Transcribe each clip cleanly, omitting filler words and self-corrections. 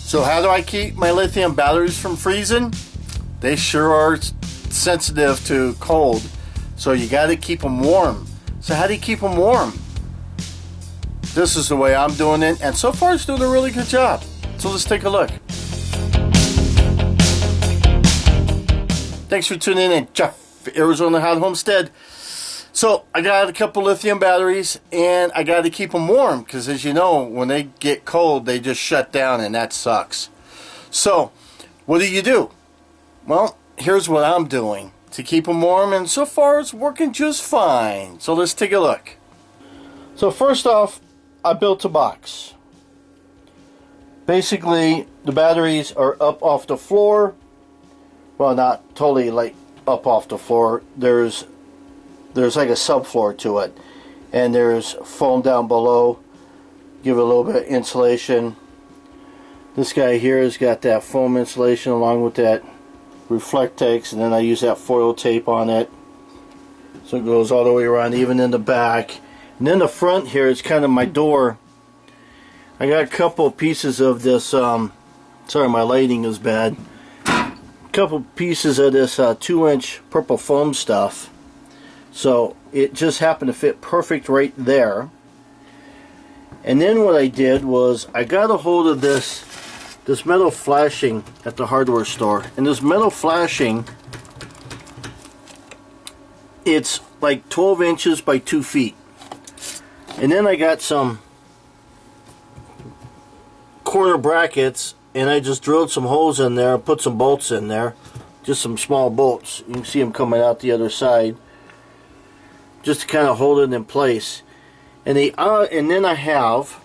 So how do I keep my lithium batteries from freezing? They sure are sensitive to cold, so you got to keep them warm. So how do you keep them warm? This is the way I'm doing it, and so far it's doing a really good job. So let's take a look. Thanks for tuning in, Jeff, Arizona Hot Homestead. So I got a couple lithium batteries, and I got to keep them warm because, as you know, when they get cold, they just shut down, and that sucks. So what do? Well, here's what I'm doing to keep them warm, and so far it's working just fine. So let's take a look. So first off, I built a box. Basically, the batteries are up off the floor. Well, not totally like up off the floor. There's like a subfloor to it, and there's foam down below. Give it a little bit of insulation. This guy here has got that foam insulation along with that Reflectex, and then I use that foil tape on it, so it goes all the way around, even in the back. And then the front here is kind of my door. I got a couple pieces of this. Sorry, my lighting is bad. A couple pieces of this 2-inch purple foam stuff. So it just happened to fit perfect right there. And then what I did was I got a hold of this metal flashing at the hardware store. And this metal flashing, it's like 12 inches by 2 feet. And then I got some corner brackets, and I just drilled some holes in there and put some bolts in there. Just some small bolts. You can see them coming out the other side, just to kind of hold it in place. And then I have,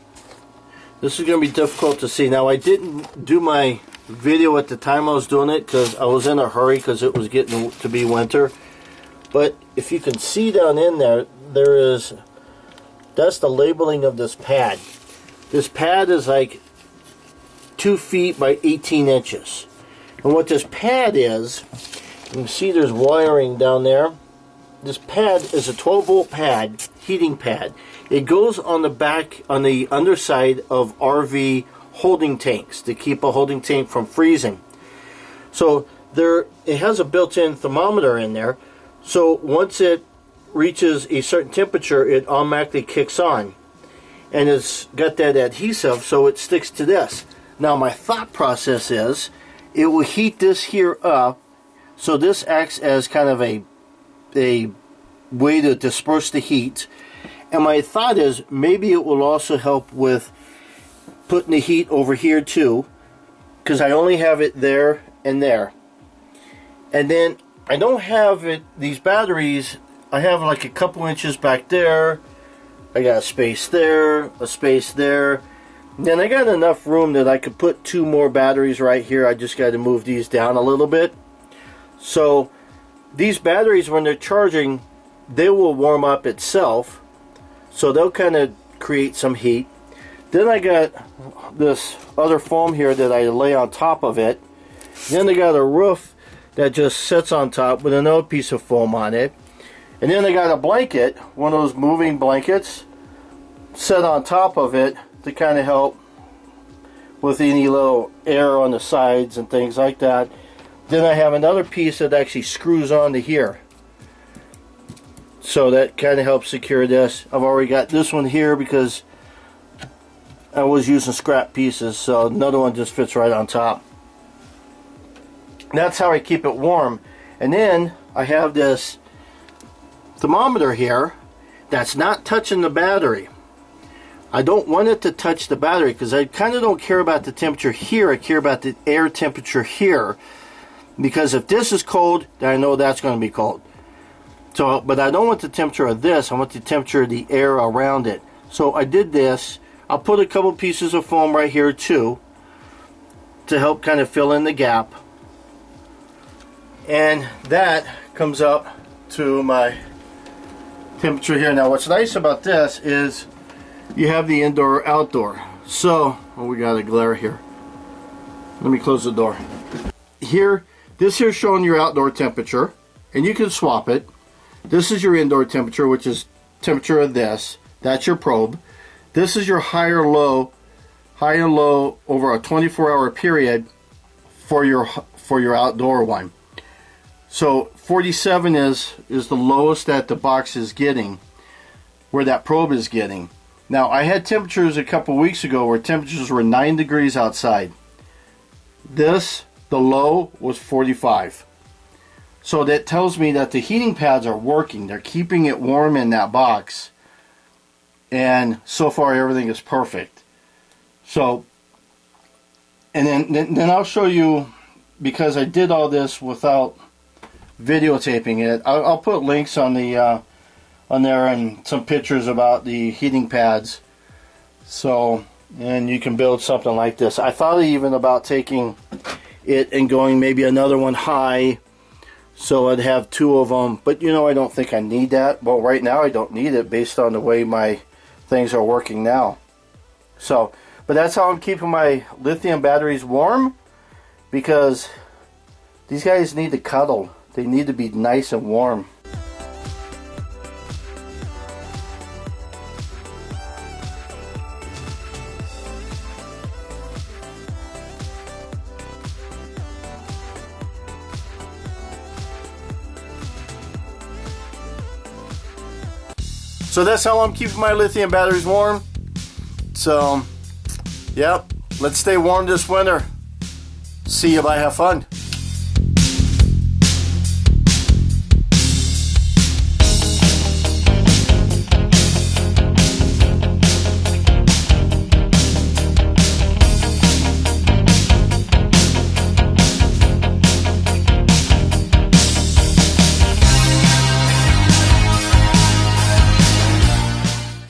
this is going to be difficult to see. Now, I didn't do my video at the time I was doing it because I was in a hurry because it was getting to be winter. But if you can see down in there, that's the labeling of this pad. This pad is like 2 feet by 18 inches. And what this pad is, you can see there's wiring down there. This pad is a 12-volt pad, heating pad. It goes on the back, on the underside of RV holding tanks to keep a holding tank from freezing. So it has a built-in thermometer in there. So once it reaches a certain temperature, it automatically kicks on. And it's got that adhesive, so it sticks to this. Now my thought process is, it will heat this here up, so this acts as kind of a way to disperse the heat. And my thought is maybe it will also help with putting the heat over here too, because I only have it there and there. And then I don't have these batteries, I have like a couple inches back there. I got a space there, a space there. And then I got enough room that I could put 2 more batteries right here. I just got to move these down a little bit. So these batteries, when they're charging, they will warm up itself. So they'll kind of create some heat. Then I got this other foam here that I lay on top of it. Then I got a roof that just sits on top with another piece of foam on it. And then I got a blanket, one of those moving blankets, set on top of it to kind of help with any little air on the sides and things like that. Then I have another piece that actually screws onto here. So that kind of helps secure this. I've already got this one here because I was using scrap pieces, so another one just fits right on top. That's how I keep it warm. And then I have this thermometer here that's not touching the battery. I don't want it to touch the battery because I kind of don't care about the temperature here. I care about the air temperature here, because if this is cold, then I know that's going to be cold. So, but I don't want the temperature of this. I want the temperature of the air around it. So I did this. I'll put a couple pieces of foam right here too to help kind of fill in the gap. And that comes up to my temperature here. Now what's nice about this is you have the indoor outdoor. So, oh, we got a glare here. Let me close the door. Here, this here's showing your outdoor temperature, and you can swap it. This is your indoor temperature, which is temperature of this. That's your probe. This is your high high and low over a 24-hour period for your outdoor one. So 47 is the lowest that the box is getting, where that probe is getting. Now, I had temperatures a couple weeks ago where temperatures were 9 degrees outside. The low was 45. So that tells me that the heating pads are working. They're keeping it warm in that box. And so far everything is perfect. So, and then I'll show you, because I did all this without videotaping it. I'll put links on the on there and some pictures about the heating pads. So, and you can build something like this. I thought even about taking it and going maybe another one high, so I'd have two of them. But you know, I don't think I need that. Well, right now I don't need it based on the way my things are working now. So, but that's how I'm keeping my lithium batteries warm, because these guys need to cuddle. They need to be nice and warm. So that's how I'm keeping my lithium batteries warm. So, yep, let's stay warm this winter. See you, bye, have fun.